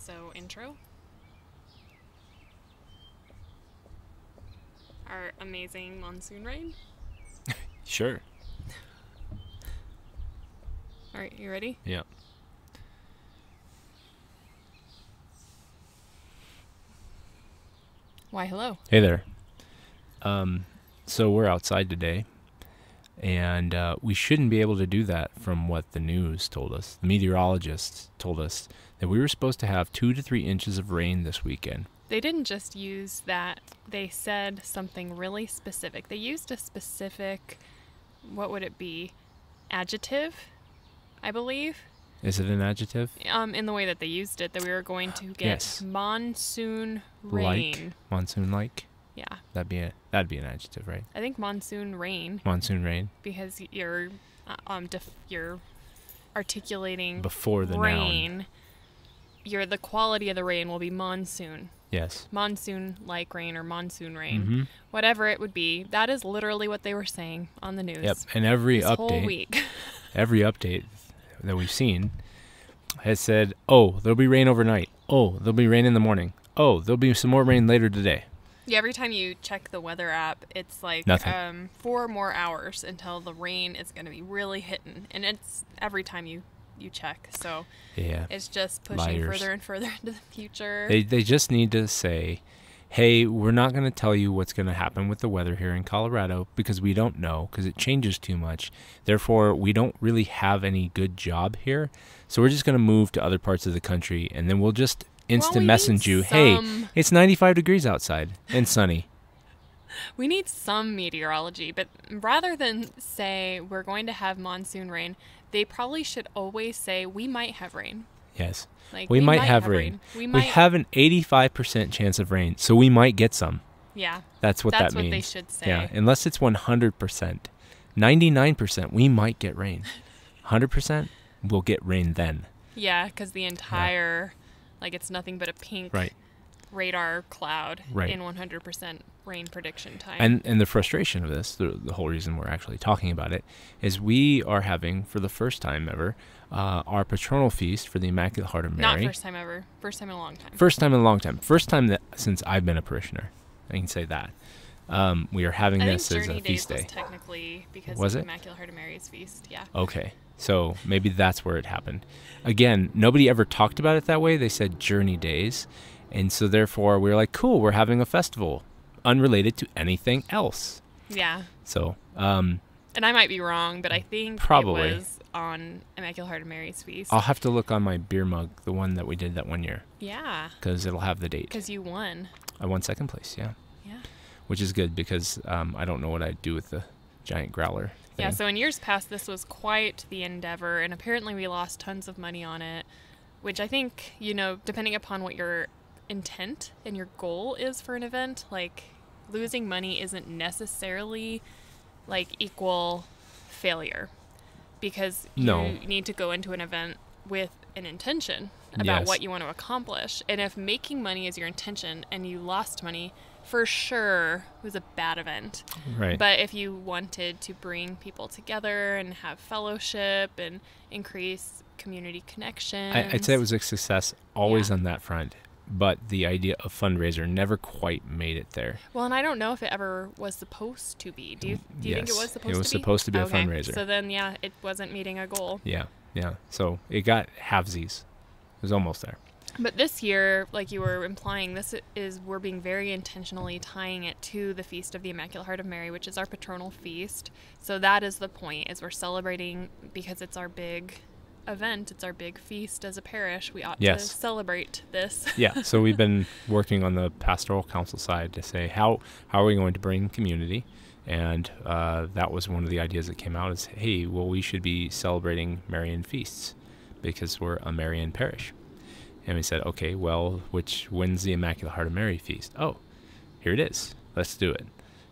So, intro. Our amazing monsoon rain. Sure. Alright, you ready? Yeah. Why, hello. Hey there. So we're outside today, and we shouldn't be able to do that from what the news told us. The meteorologists told us that we were supposed to have 2 to 3 inches of rain this weekend. They didn't just use that. They said something really specific. They used a specific, what would it be? Adjective, I believe. Is it an adjective? In the way that they used it, that we were going to get Yes. monsoon rain. Monsoon-like? Yeah. That'd be an adjective, right? I think monsoon rain, Monsoon rain because you're articulating before the noun. rain. The quality of the rain will be monsoon. Yes. Monsoon-like rain or monsoon rain. Mhm. Whatever it would be. That is literally what they were saying on the news. Yep. And every this whole update, week. every update that we've seen has said, "Oh, there'll be rain overnight. Oh, there'll be rain in the morning. Oh, there'll be some more rain later today." Yeah, every time you check the weather app, it's like Nothing. 4 more hours until the rain is going to be really hitting. And it's every time you check. So Yeah. it's just pushing Liars. further and further into the future. They just need to say, "Hey, we're not going to tell you what's going to happen with the weather here in Colorado because we don't know, because it changes too much. Therefore, we don't really have any good job here. So we're just going to move to other parts of the country, and then we'll just instant we message need you, hey, some- it's 95 degrees outside and sunny." We need some meteorology, but rather than say we're going to have monsoon rain, they probably should always say we might have rain. Yes. Like We might have rain. We We might have an 85% chance of rain, so we might get some. Yeah. That's what That's that what means. they should say. Yeah, unless it's 100%. 99%, we might get rain. 100%, we'll get rain then. Yeah, because the entire, like, it's nothing but a pink Right. radar cloud Right. in 100% rain prediction time. And the frustration of this, the whole reason we're actually talking about it, is we are having, for the first time ever, our patronal feast for the Immaculate Heart of Mary. Not first time ever. First time in a long time. First time in a long time. First time that since I've been a parishioner. I can say that. We are having I this think as Journey a Days feast was day. technically because Was of it? Immaculate Heart of Mary's feast. Yeah. Okay. So maybe that's where it happened. Again, nobody ever talked about it that way. They said Journey Days. And so therefore we were like, cool, we're having a festival unrelated to anything else. Yeah. So, And I might be wrong, but I think Probably. it was on Immaculate Heart of Mary's feast. I'll have to look on my beer mug, the one that we did that one year, Yeah. because it'll have the date. Because you won. I won second place, yeah. Yeah. Which is good because I don't know what I'd do with the giant growler thing. Yeah, so in years past, this was quite the endeavor, and apparently we lost tons of money on it, which I think, depending upon what your intent and your goal is for an event, like, losing money isn't necessarily, like, equal failure, because No. you need to go into an event with an intention about Yes. what you want to accomplish, and if making money is your intention and you lost money, for sure it was a bad event. Right. But if you wanted to bring people together and have fellowship and increase community connections, I'd say it was a success always Yeah. on that front, but the idea of fundraiser never quite made it there. Well, and I don't know if it ever was supposed to be. Do you think it Yes, was supposed to be? it was supposed to be a Okay, fundraiser. So then, yeah, it wasn't meeting a goal. Yeah. So it got halvesies. It was almost there. But this year, like you were implying, we're being very intentionally tying it to the Feast of the Immaculate Heart of Mary, which is our patronal feast. So that is the point, is we're celebrating because it's our big event. It's our big feast as a parish. We ought to Yes. celebrate this. Yeah. So we've been working on the pastoral council side to say how are we going to bring community, and that was one of the ideas that came out is, hey, well, we should be celebrating Marian feasts because we're a Marian parish. And we said, okay, well, when's the Immaculate Heart of Mary feast? Oh, here it is. Let's do it.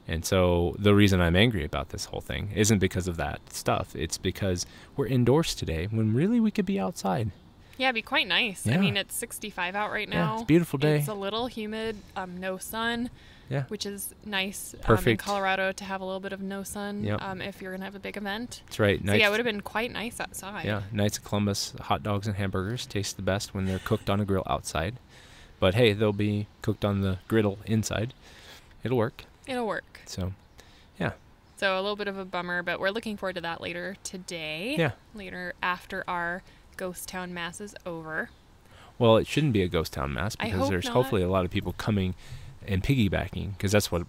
And so the reason I'm angry about this whole thing isn't because of that stuff. It's because we're indoors today when really we could be outside. Yeah, it'd be quite nice. I Yeah. mean, it's 65 out right now. Yeah, it's a beautiful day. It's a little humid, no sun. Yeah. which is nice. In Perfect. Colorado to have a little bit of no sun. Yep. If you're gonna have a big event. That's right. So yeah, it would have been quite nice outside. Yeah, Knights of Columbus hot dogs and hamburgers taste the best when they're cooked on a grill outside. But hey, they'll be cooked on the griddle inside. It'll work. It'll work. So, yeah. So a little bit of a bummer, but we're looking forward to that later today. Yeah. Later after our Ghost Town Mass is over. Well, it shouldn't be a ghost town mass I because hope there's not. hopefully a lot of people coming and piggybacking, because that's what,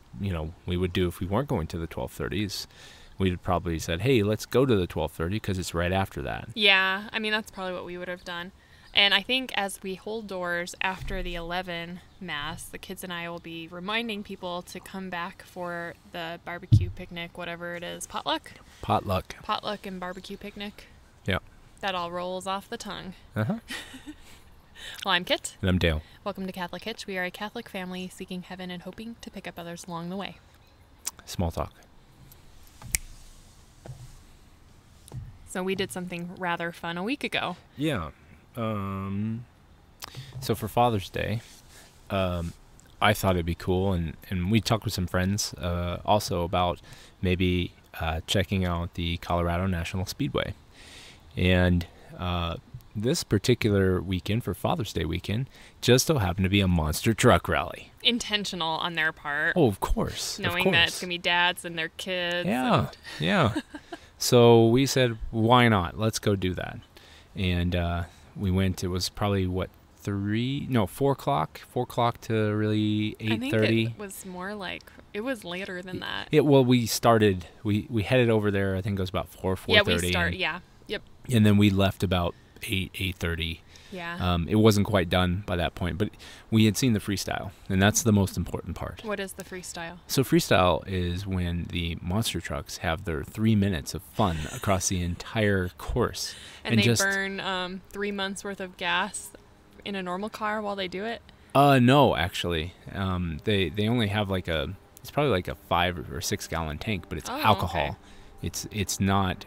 we would do if we weren't going to the 12:30s. We'd probably said, hey, let's go to the 12:30 because it's right after that. Yeah, I mean, that's probably what we would have done. And I think as we hold doors after the 11 Mass, the kids and I will be reminding people to come back for the barbecue picnic, whatever it is. Potluck and barbecue picnic. Yeah. That all rolls off the tongue. Uh-huh. Well, I'm Kit. And I'm Dale. Welcome to Catholic Hitch. We are a Catholic family seeking heaven and hoping to pick up others along the way. Small talk. So we did something rather fun a week ago. Yeah. So for Father's Day, I thought it'd be cool, and we talked with some friends also about maybe checking out the Colorado National Speedway. And this particular weekend, for Father's Day weekend, just so happened to be a monster truck rally. Intentional on their part. Oh, of course. Knowing that it's going to be dads and their kids. Yeah, yeah. So we said, why not? Let's go do that. And we went. It was probably, 4 o'clock to really 8:30. I think it was more like, it was later than that. Well, we started, we headed over there, I think it was about 4:30. Yeah, we started, Yep. And then we left about 8:30. Yeah. It wasn't quite done by that point, but we had seen the freestyle, and that's the most important part. What is the freestyle? So freestyle is when the monster trucks have their 3 minutes of fun across the entire course. And they burn 3 months worth of gas in a normal car while they do it? No, actually. They only have it's probably like a 5 or 6 gallon tank, but it's alcohol. Okay. It's not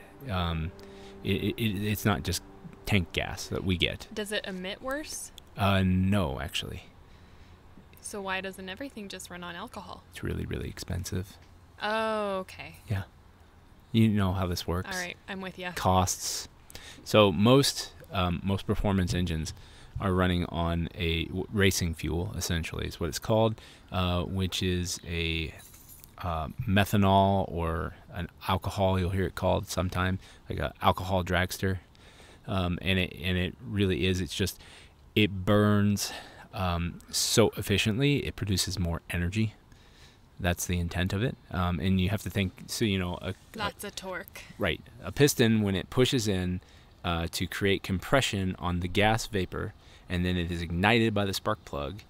it's not just tank gas that we get. Does it emit worse? No, actually. So why doesn't everything just run on alcohol? It's really, really expensive. Oh, okay. Yeah. You know how this works. All right, I'm with you. Costs. So most performance engines are running on racing fuel, essentially, is what it's called, which is a methanol or an alcohol, you'll hear it called sometime, like an alcohol dragster. And it really is. It's just, it burns so efficiently, it produces more energy. That's the intent of it. And you have to think, so lots of torque. Right. A piston, when it pushes in to create compression on the gas vapor, and then it is ignited by the spark plug,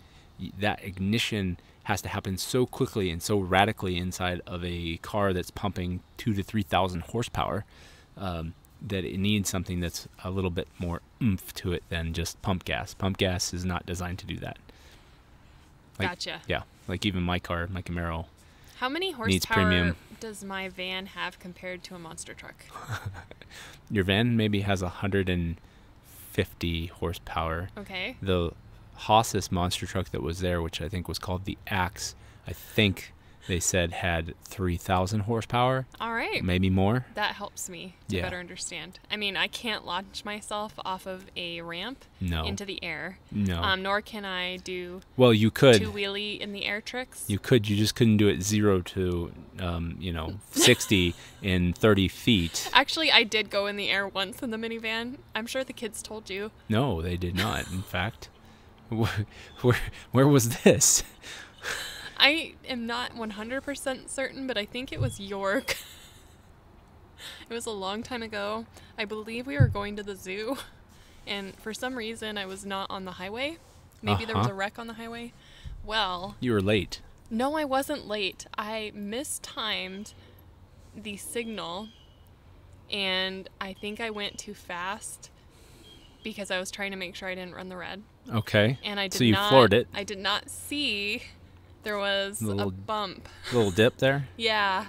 that ignition has to happen so quickly and so radically inside of a car that's pumping 2,000 to 3,000 horsepower, that it needs something that's a little bit more oomph to it than just pump gas. Pump gas is not designed to do that. Gotcha. Yeah, like even my car, my Camaro. How many horsepower does my van have compared to a monster truck? Your van maybe has 150 horsepower. Okay. The Haas's monster truck that was there, which I think was called the Axe, I think they said had 3,000 horsepower. All right. Maybe more. That helps me to better understand. I mean, I can't launch myself off of a ramp into the air. No. Nor can I do you could two-wheelie in the air tricks. You could. You just couldn't do it 0 to 60 in 30 feet. Actually, I did go in the air once in the minivan. I'm sure the kids told you. No, they did not. In fact, where was this? I am not 100% certain, but I think it was York. It was a long time ago. I believe we were going to the zoo, and for some reason I was not on the highway. Maybe there was a wreck on the highway. Well... You were late. No, I wasn't late. I mistimed the signal, and I think I went too fast because I was trying to make sure I didn't run the red. Okay. And I did so you floored it. I did not see... There was a bump. Little dip there? Yeah.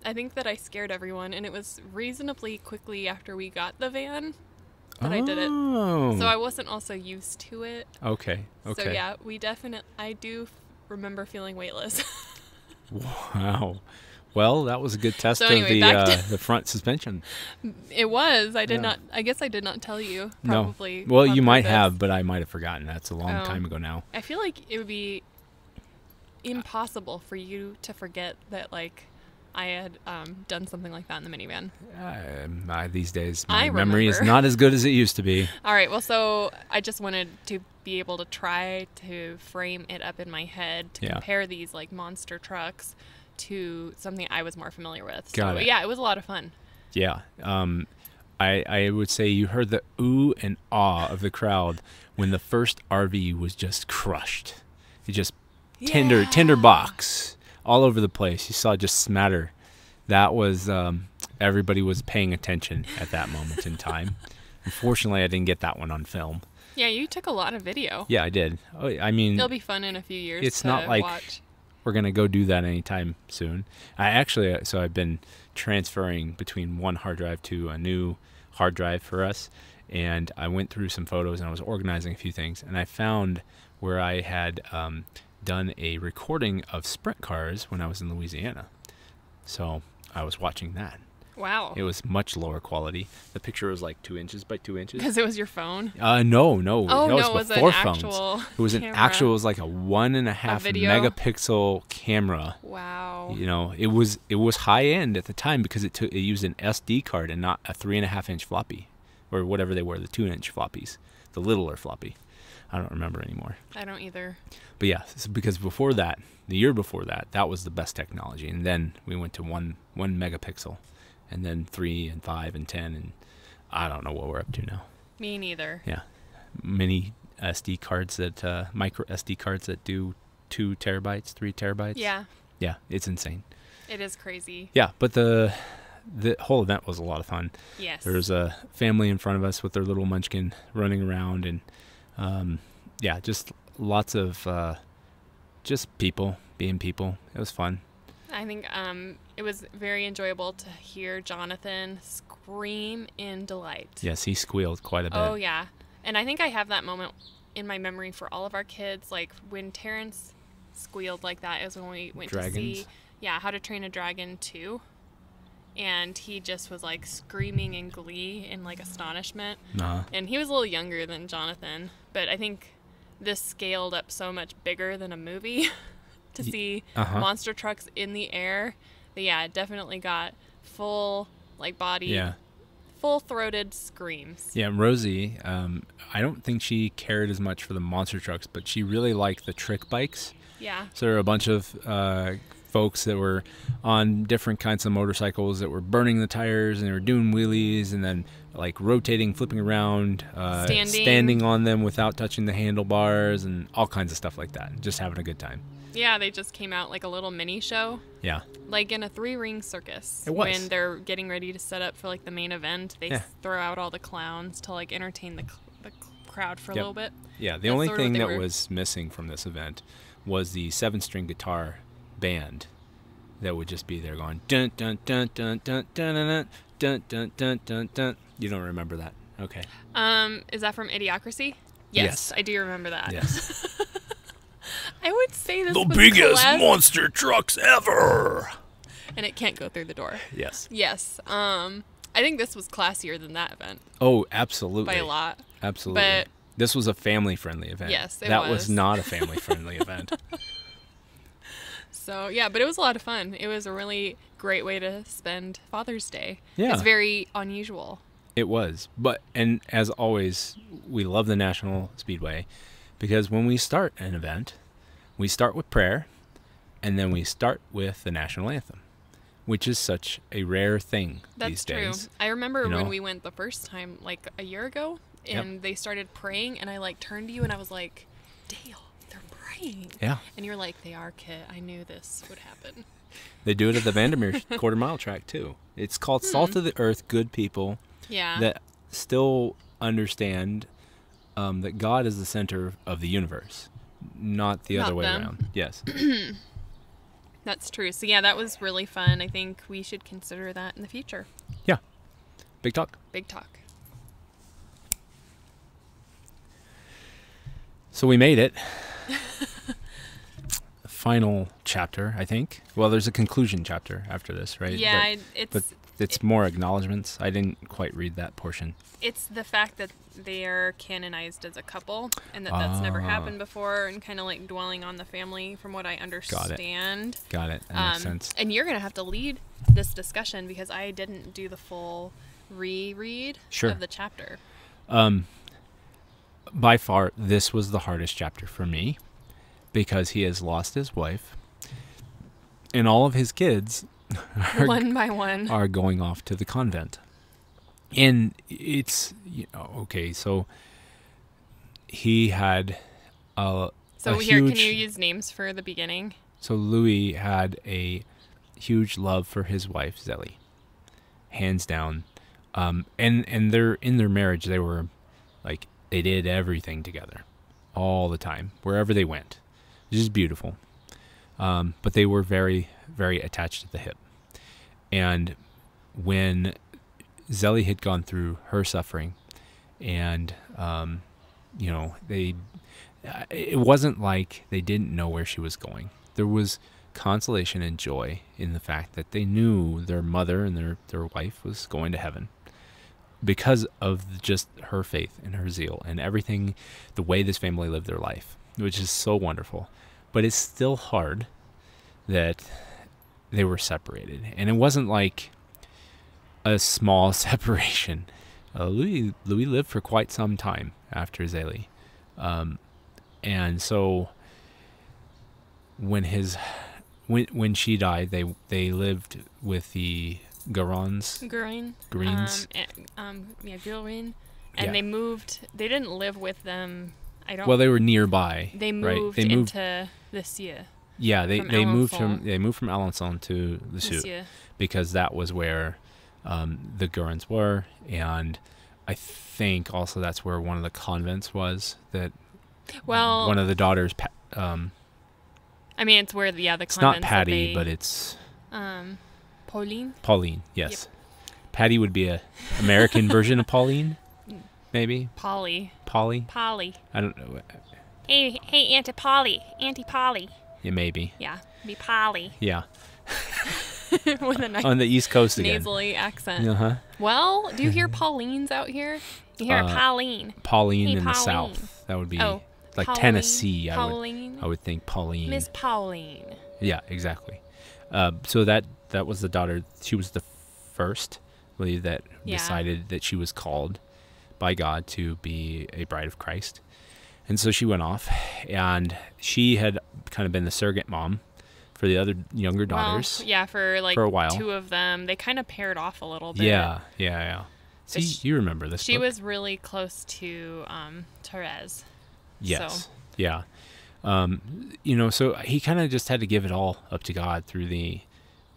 I think that I scared everyone, and it was reasonably quickly after we got the van that I did it. So I wasn't also used to it. Okay. So yeah, I do remember feeling weightless. Wow. Well, that was a good test So anyway, of the front suspension. It was. I did Yeah. not. I guess I did not tell you. No. Probably. Well, on you might purpose. have, but I might have forgotten. That's a long Oh. time ago now. I feel like it would be impossible for you to forget that, like, I had done something like that in the minivan. These days, I my memory is remember. not as good as it used to be. All right. Well, so I just wanted to be able to try to frame it up in my head to Yeah. compare these like monster trucks to something I was more familiar with. Got So it. yeah, it was a lot of fun. Yeah. I would say you heard the ooh and ah of the crowd when the first RV was just crushed. It just tinder box all over the place. You saw it just smatter. That was everybody was paying attention at that moment in time. Unfortunately, I didn't get that one on film. Yeah, you took a lot of video. Yeah, I did. Oh, I mean, It'll be fun in a few years. it's to not like watch. we're gonna go do that anytime soon. So I've been transferring between one hard drive to a new hard drive for us, and I went through some photos and I was organizing a few things, and I found where I had done a recording of sprint cars when I was in Louisiana. So I was watching that. Wow. It was much lower quality. The picture was like 2 inches by 2 inches. Because it was your phone. No. Oh, that no, it was was an before phones. actual It was it was like a 1.5 video? megapixel camera. Wow. You know, it was high end at the time because it used an SD card and not a 3.5-inch floppy, or whatever they were, the 2-inch floppies, the littler floppy. I don't remember anymore. I don't either. But yeah, because before that, the year before that, that was the best technology, and then we went to one megapixel, and then 3 and 5 and 10, and I don't know what we're up to now. Me neither. Yeah, mini SD cards that micro SD cards that do 2 terabytes, 3 terabytes. Yeah, Yeah, it's insane. it is crazy. Yeah, but the whole event was a lot of fun. Yes. There was a family in front of us with their little munchkin running around, and yeah, just lots of just people being people. It was fun. I think it was very enjoyable to hear Jonathan scream in delight. Yes, he squealed quite a bit. Oh, yeah. And I think I have that moment in my memory for all of our kids. Like, when Terrence squealed like that, it was when we went to see How to Train a Dragon 2. And he just was, like, screaming in glee in, like, astonishment. Uh-huh. And he was a little younger than Jonathan. But I think this scaled up so much bigger than a movie to see monster trucks in the air. But yeah, it definitely got full, like, body, full-throated screams. Yeah, Rosie, I don't think she cared as much for the monster trucks, but she really liked the trick bikes. Yeah. So there were a bunch of folks that were on different kinds of motorcycles that were burning the tires, and they were doing wheelies and then like rotating, flipping around, standing on them without touching the handlebars, and all kinds of stuff like that. Just having a good time. Yeah, they just came out like a little mini show. Yeah. Like in a 3-ring circus. It was. When they're getting ready to set up for like the main event, they throw out all the clowns to like entertain the crowd for a little bit. Yeah, the only thing that was missing from this event was the 7-string guitar band that would just be there going dun dun dun dun dun dun dun dun dun dun dun dun. You don't remember that? Okay. Is that from Idiocracy? Yes, I do remember that. Yes. I would say this The was biggest monster trucks ever. And it can't go through the door. Yes. Yes. I think this was classier than that event. Oh, absolutely. By a lot. Absolutely. But this was a family-friendly event. Yes, that was not a family-friendly event. So, yeah, but it was a lot of fun. It was a really great way to spend Father's Day. Yeah. It's very unusual. It was. And as always, we love the National Speedway because when we start an event, we start with prayer, and then we start with the national anthem, which is such a rare thing these days. That's true. I remember when we went the first time, like a year ago, and they started praying, and I like turned to you and I was like, Dale, they're praying. Yeah. And you're like, they are, Kit. I knew this would happen. They do it at the Vandermeer quarter-mile track, too. It's called Salt of the Earth, Good People. Yeah. That still understand that God is the center of the universe, not the other way around. Yes. That's true. So, yeah, that was really fun. I think we should consider that in the future. Yeah. Big talk. Big talk. So we made it. final chapter, I think. Well, there's a conclusion chapter after this, right? Yeah, but it's more acknowledgments. I didn't quite read that portion. It's the fact that they are canonized as a couple, and that's never happened before, and kind of like dwelling on the family, from what I understand. Got it. That makes sense. And you're gonna have to lead this discussion because I didn't do the full reread of the chapter. By far, this was the hardest chapter for me because he has lost his wife, and all of his kids one by one are going off to the convent. And it's, okay, so he had So here, can you use names for the beginning? So Louis had a huge love for his wife, Zélie, hands down. And they're in their marriage, they were like, they did everything together all the time, wherever they went. It was just beautiful. But they were very, very attached at the hip. And when Zélie had gone through her suffering, and, it wasn't like they didn't know where she was going. There was consolation and joy in the fact that they knew their mother and their wife was going to heaven because of just her faith and her zeal and everything, the way this family lived their life, which is so wonderful. But it's still hard that they were separated. And it wasn't like a small separation. Louis lived for quite some time after Zélie. And so when she died, they lived with the Greens. Gurin. And they moved. They didn't live with them. Well, they were nearby. They moved into the Cieux. Yeah, they moved from Alençon to the Cieux because that was where the Gurins were, and I think also that's where one of the convents was. That one of the daughters. It's where the It's not Patty, but it's Pauline. Pauline, yes. Yep. Patty would be a American version of Pauline, maybe. Polly. I don't know. Hey, Auntie Polly. Yeah, maybe. Yeah, be Polly. Yeah. With a nice on the East Coast again. Nasally accent. Uh-huh. Well, do you hear Paulines out here? You hear Pauline. Pauline in the South. That would be like Pauline, Tennessee. I would think Pauline. Miss Pauline. Yeah, exactly. So that was the daughter. She was the first, I believe, that decided that she was called by God to be a bride of Christ. And so she went off, and she had kind of been the surrogate mom for the other younger daughters. Well, yeah, for a while. Two of them. They kind of paired off a little bit. Yeah. See, you remember this She book. was really close to Therese. Yes. So. Yeah. So he kind of just had to give it all up to God through the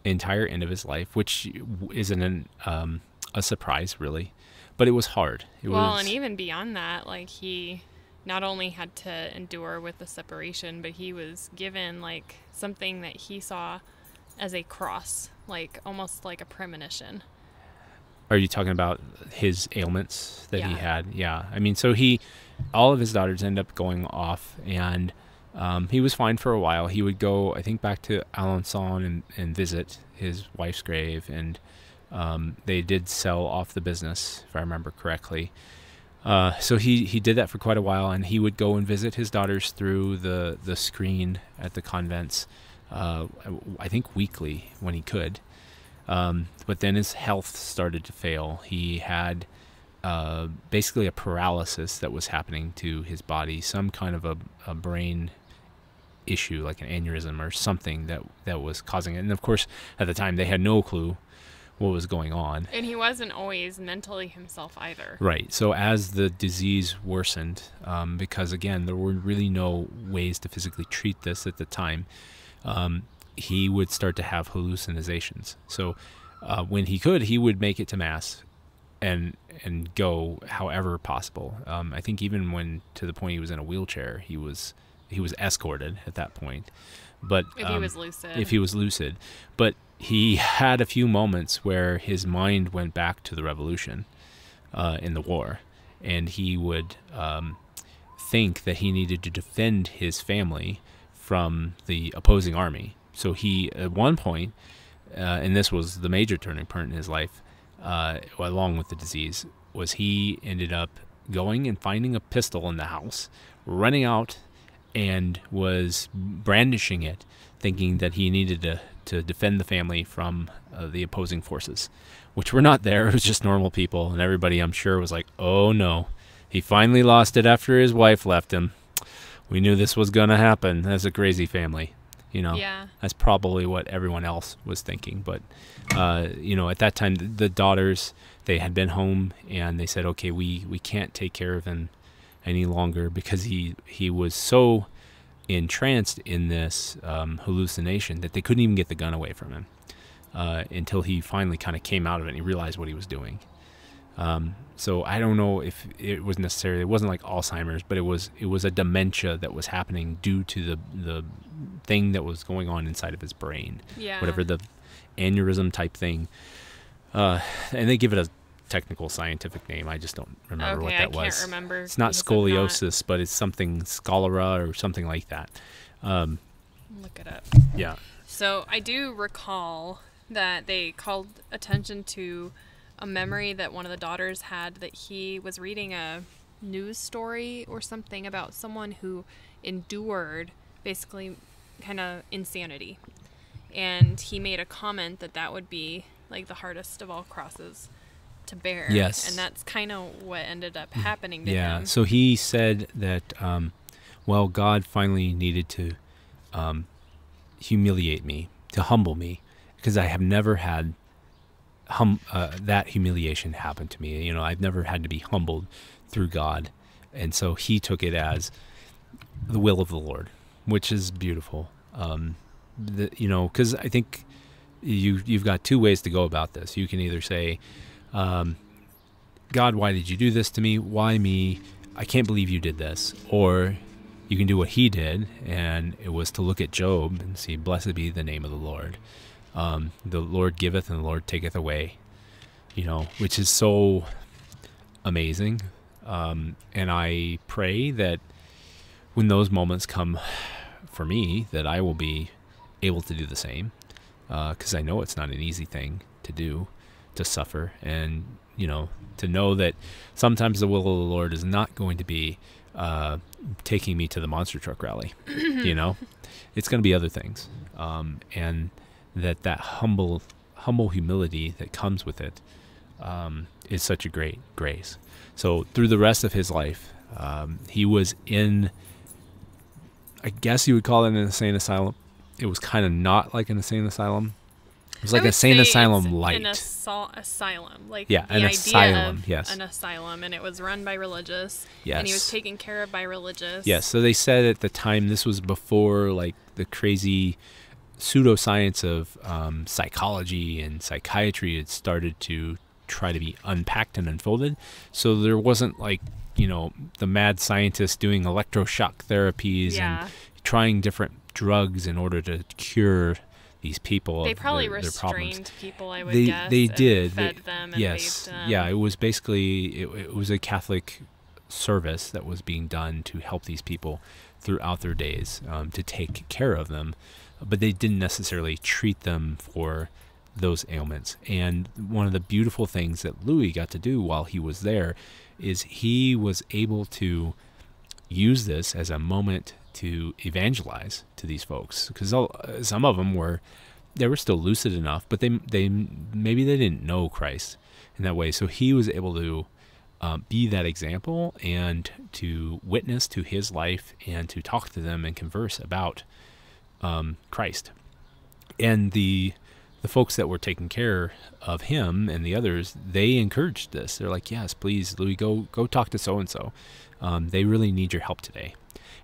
entire end of his life, which isn't a surprise, really. But it was hard. And even beyond that, he not only had to endure with the separation, but he was given something that he saw as a cross, almost like a premonition. Are you talking about his ailments that he had? Yeah. So all of his daughters end up going off, and he was fine for a while. He would go, I think, back to Alençon and visit his wife's grave, and they did sell off the business, if I remember correctly. So he did that for quite a while, and he would go and visit his daughters through the screen at the convents, I think weekly when he could. But then his health started to fail. He had basically a paralysis that was happening to his body, some kind of a brain issue, like an aneurysm or something that was causing it. And of course, at the time, they had no clue what was going on. And he wasn't always mentally himself either. Right. So as the disease worsened, because again, there were really no ways to physically treat this at the time, he would start to have hallucinations. So when he could, he would make it to Mass and go however possible. I think even when to the point he was in a wheelchair, he was escorted at that point. But if he was lucid. But he had a few moments where his mind went back to the revolution in the war, and he would think that he needed to defend his family from the opposing army. So he, at one point, and this was the major turning point in his life, along with the disease, was he ended up going and finding a pistol in the house, running out, and was brandishing it, thinking that he needed to defend the family from the opposing forces, which were not there. It was just normal people, and everybody, I'm sure, was like, oh no, he finally lost it after his wife left him. We knew this was going to happen. That's a crazy family. Yeah. That's probably what everyone else was thinking. But, at that time, the daughters, they had been home, and they said, okay, we can't take care of him any longer, because he was so entranced in this hallucination that they couldn't even get the gun away from him until he finally kind of came out of it and he realized what he was doing. So I don't know if it was necessarily, it wasn't like Alzheimer's, but it was a dementia that was happening due to the thing that was going on inside of his brain. Yeah. Whatever the aneurysm type thing. And they give it a technical scientific name. I just don't remember what that was. I can't remember. It's not scoliosis, but it's something sclera or something like that. Look it up. Yeah. So I do recall that they called attention to a memory that one of the daughters had, that he was reading a news story or something about someone who endured basically kind of insanity. And he made a comment that would be like the hardest of all crosses to bear. Yes. And that's kind of what ended up happening to him. Yeah. So he said that, God finally needed to humiliate me, to humble me, because I have never had that humiliation happen to me. I've never had to be humbled through God. And so he took it as the will of the Lord, which is beautiful. Because I think you've got two ways to go about this. You can either say, God, why did you do this to me? Why me? I can't believe you did this. Or you can do what he did, and it was to look at Job and see, blessed be the name of the Lord. The Lord giveth and the Lord taketh away, which is so amazing. And I pray that when those moments come for me, that I will be able to do the same, because I know it's not an easy thing to do, to suffer, and to know that sometimes the will of the Lord is not going to be taking me to the monster truck rally. It's going to be other things, and that humble humility that comes with it is such a great grace. So through the rest of his life, he was in, I guess you would call it an insane asylum. It was kind of not like an insane asylum. It was like an insane asylum light. An asylum, like yeah, the an idea asylum. of Yes, an asylum, and it was run by religious. Yes, and he was taken care of by religious. Yes, so they said at the time, this was before like the crazy pseudoscience of psychology and psychiatry had started to try to be unpacked and unfolded. So there wasn't like the mad scientists doing electroshock therapies and trying different drugs in order to cure these people. They probably their restrained problems. people, I would guess. They did. Fed them and yes. bathed them. Yeah, it was basically, it was a Catholic service that was being done to help these people throughout their days, to take care of them. But they didn't necessarily treat them for those ailments. And one of the beautiful things that Louis got to do while he was there is he was able to use this as a moment to evangelize to these folks, because some of them were still lucid enough, but they maybe they didn't know Christ in that way. So he was able to be that example and to witness to his life and to talk to them and converse about Christ. And the folks that were taking care of him and the others, they encouraged this. They're like, yes, please, Louis, go talk to so-and-so. They really need your help today.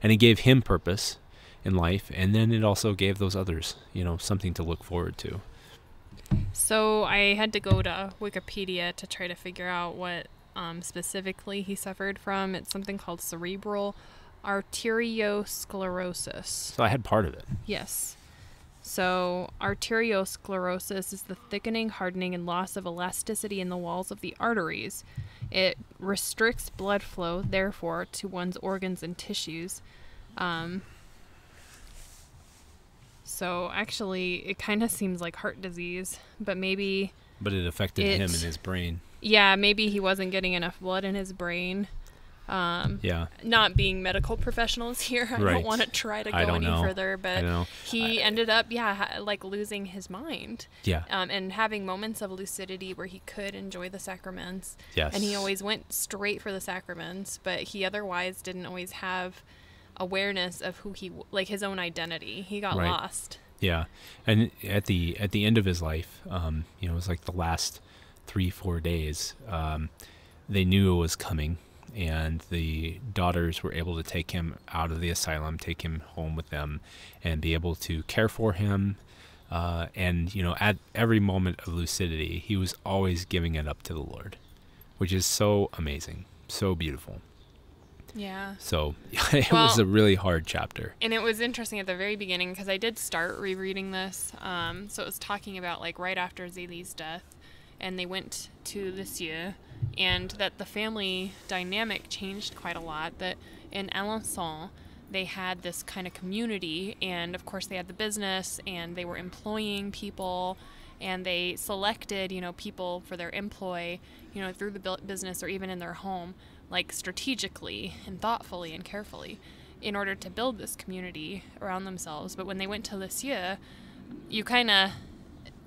And it gave him purpose in life, and then it also gave those others, something to look forward to. So I had to go to Wikipedia to try to figure out what specifically he suffered from. It's something called Cerebral Arteriosclerosis. So I had part of it. Yes. So arteriosclerosis is the thickening, hardening, and loss of elasticity in the walls of the arteries. It restricts blood flow, therefore, to one's organs and tissues. So actually, it kind of seems like heart disease, but maybe... But it affected him and his brain. Yeah, maybe he wasn't getting enough blood in his brain. Yeah. Not being medical professionals here, I don't want to try to go any further, but he ended up, like losing his mind. Yeah. And having moments of lucidity where he could enjoy the sacraments. Yes. And he always went straight for the sacraments, but he otherwise didn't always have awareness of who he, like his own identity. He got lost. Yeah. And at the end of his life, it was like the last 3-4 days, they knew it was coming. And the daughters were able to take him out of the asylum, take him home with them, and be able to care for him. And, at every moment of lucidity, he was always giving it up to the Lord, which is so amazing, so beautiful. Yeah. So it was a really hard chapter. And it was interesting at the very beginning because I did start rereading this. So it was talking about like right after Zélie's death, and they went to Lisieux, and that the family dynamic changed quite a lot. That in Alençon, they had this kind of community, and of course they had the business, and they were employing people, and they selected, people for their employ, through the business or even in their home, like strategically and thoughtfully and carefully in order to build this community around themselves. But when they went to Lisieux, you kind of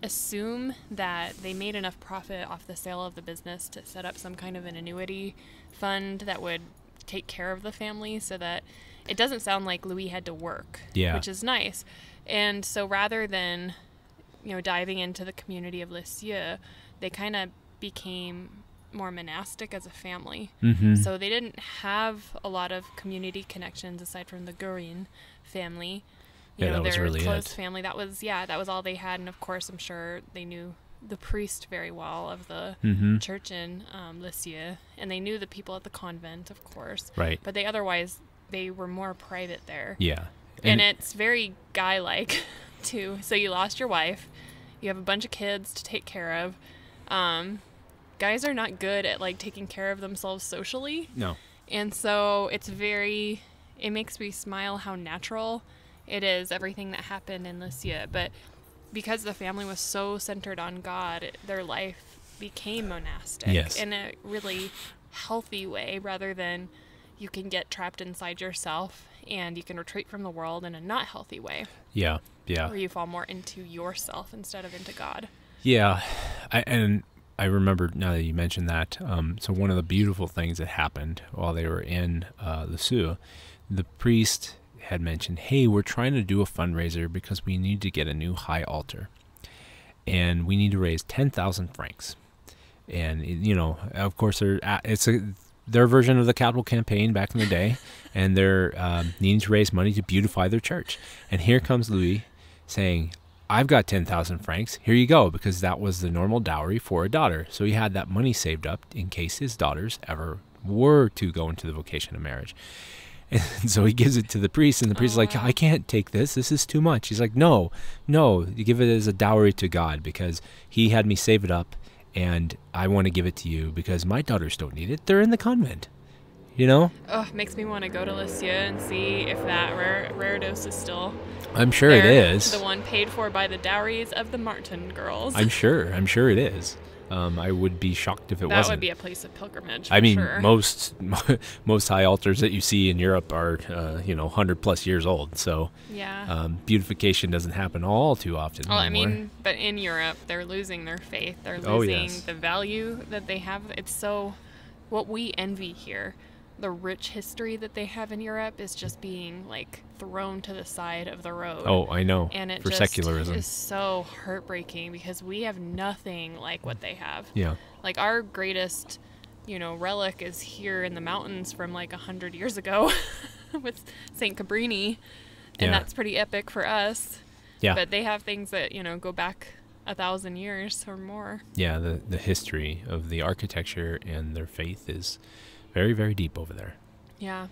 assume that they made enough profit off the sale of the business to set up some kind of an annuity fund that would take care of the family, so that it doesn't sound like Louis had to work, which is nice. And so rather than, diving into the community of Lisieux, they kind of became more monastic as a family. Mm-hmm. So they didn't have a lot of community connections aside from the Gurin family. That was their really close it. family. That was all they had. And of course, I'm sure they knew the priest very well of the church in Lisieux, and they knew the people at the convent, of course. Right. But they were more private there. Yeah. And it's very guy-like, too. So you lost your wife. You have a bunch of kids to take care of. Guys are not good at, taking care of themselves socially. No. And so it makes me smile how natural it is, everything that happened in Lisieux. But because the family was so centered on God, their life became monastic in a really healthy way, rather than you can get trapped inside yourself and you can retreat from the world in a not healthy way. Yeah. Where you fall more into yourself instead of into God. Yeah. I remember, now that you mentioned that, so one of the beautiful things that happened while they were in Lisieux, the priest had mentioned, hey, we're trying to do a fundraiser because we need to get a new high altar. And we need to raise 10,000 francs. And, of course, it's their version of the capital campaign back in the day. And they're needing to raise money to beautify their church. And here comes Louis saying, I've got 10,000 francs. Here you go, because that was the normal dowry for a daughter. So he had that money saved up in case his daughters ever were to go into the vocation of marriage. And so he gives it to the priest, and the priest is like, I can't take this. This is too much. He's like, no, you give it as a dowry to God, because he had me save it up, and I want to give it to you because my daughters don't need it. They're in the convent, Oh, makes me want to go to Lisieux and see if that Raredos is still I'm sure there, it is. the one paid for by the dowries of the Martin girls. I'm sure it is. I would be shocked if it wasn't. That would be a place of pilgrimage, for I mean, sure. most high altars that you see in Europe are, 100+ years old. So beautification doesn't happen all too often anymore. I mean, but in Europe, they're losing their faith. They're losing the value that they have. It's so what we envy here. The rich history that they have in Europe is just being thrown to the side of the road. Oh, I know. And it for just secularism is so heartbreaking because we have nothing like what they have. Yeah. Our greatest, relic is here in the mountains from 100 years ago with St. Cabrini, and that's pretty epic for us. Yeah. But they have things that, go back 1,000 years or more. Yeah, the history of the architecture and their faith is very, very deep over there. Yeah.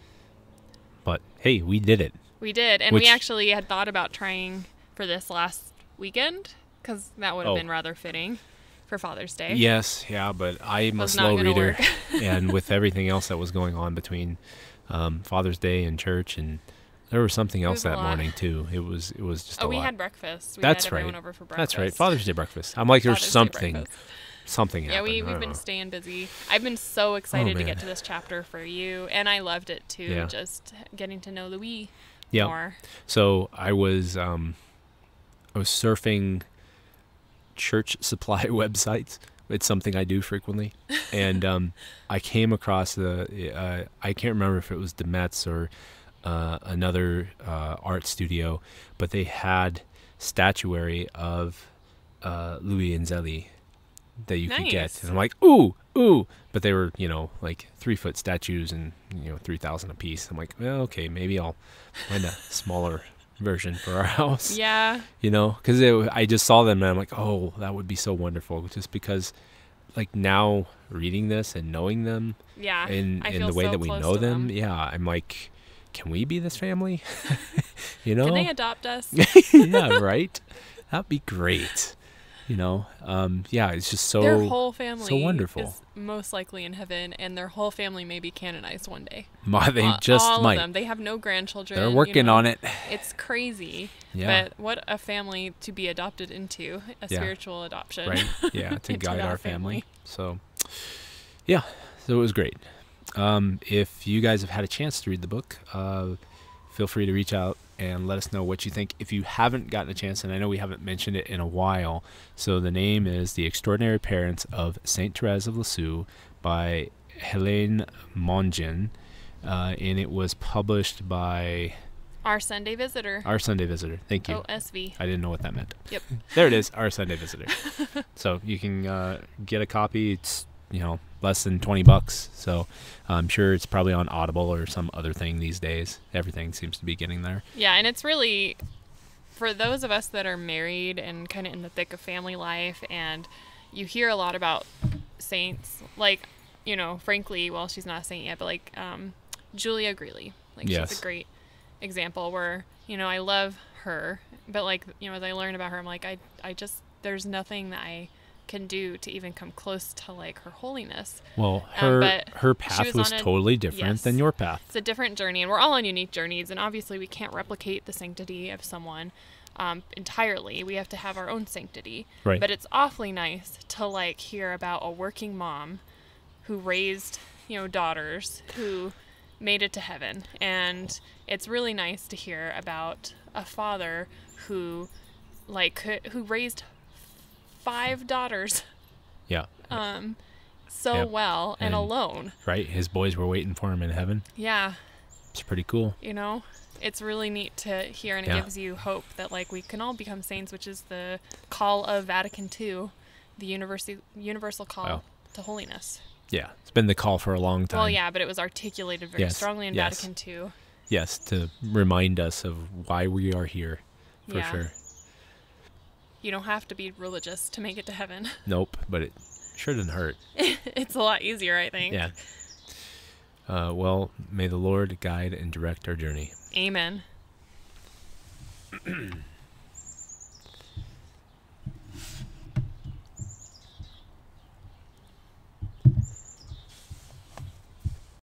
But, hey, we did it. We did, and we actually had thought about trying for this last weekend, because that would have been rather fitting for Father's Day. Yes, yeah, but I'm a slow reader, and with everything else that was going on between Father's Day and church and There was something else was a that lot. morning too. It was just a lot. we had breakfast. We That's had everyone right. over for breakfast. That's right. Father's Day breakfast. I'm like, there's Father's Day something breakfast. happened. Yeah, we've I don't been know. staying busy. I've been so excited to man. get to this chapter for you, and I loved it too. Yeah. Just getting to know Louis Yeah. more. So I was surfing church supply websites. It's something I do frequently, and I came across I can't remember if it was Demet's or another art studio, but they had statuary of Louis and Zélie that you could get, Nice. and I'm like, ooh, but they were, like 3-foot statues and $3,000 a piece. I'm like, well, okay, maybe I'll find a smaller version for our house. Yeah. Because I just saw them and I'm like, oh, that would be so wonderful. Just because, like, now reading this and knowing them Yeah. in I feel the way so that we close know to them, yeah, I'm like, can we be this family? Can they adopt us? Yeah, right. That'd be great. Yeah, it's just so Their whole family so wonderful. is most likely in heaven, and their whole family may be canonized one day. They just all might. of them. They have no grandchildren. They're working on it. It's crazy. Yeah. But what a family to be adopted into, a Yeah. spiritual adoption. Right. Yeah, to into guide that our family. So, yeah, so it was great. If you guys have had a chance to read the book, feel free to reach out and let us know what you think. If you haven't gotten a chance, and I know we haven't mentioned it in a while, so the name is The Extraordinary Parents of Saint Therese of Lisieux by Hélène Mongin, and it was published by Our Sunday Visitor. Our Sunday Visitor. Thank you. OSV. I didn't know what that meant. Yep. There it is, Our Sunday Visitor. So you can get a copy. It's less than $20. So I'm sure it's probably on Audible or some other thing these days. Everything seems to be getting there. Yeah, and it's really, for those of us that are married and kind of in the thick of family life, and you hear a lot about saints, like, frankly, well, she's not a saint yet, but like Julia Greeley. Like, Yes. she's a great example where, I love her, but like, as I learn about her, I'm like, I just, there's nothing that I can do to even come close to like her holiness. Well, But her she path was was on a- totally different yes. than your path. It's a different journey, and we're all on unique journeys, and obviously we can't replicate the sanctity of someone entirely. We have to have our own sanctity. Right. But it's awfully nice to like hear about a working mom who raised, daughters who made it to heaven. And it's really nice to hear about a father who who raised 5 daughters Yeah. so Yep. well and alone. Right. His boys were waiting for him in heaven. Yeah. It's pretty cool. It's really neat to hear, and it Yeah. gives you hope that like we can all become saints, which is the call of Vatican II, the universal call Wow. to holiness. Yeah. It's been the call for a long time. Well, yeah, but it was articulated very Yes, strongly in yes. Vatican II. Yes, to remind us of why we are here, for Yeah. sure. You don't have to be religious to make it to heaven. Nope, but it sure didn't hurt. It's a lot easier, I think. Yeah. Well, may the Lord guide and direct our journey. Amen.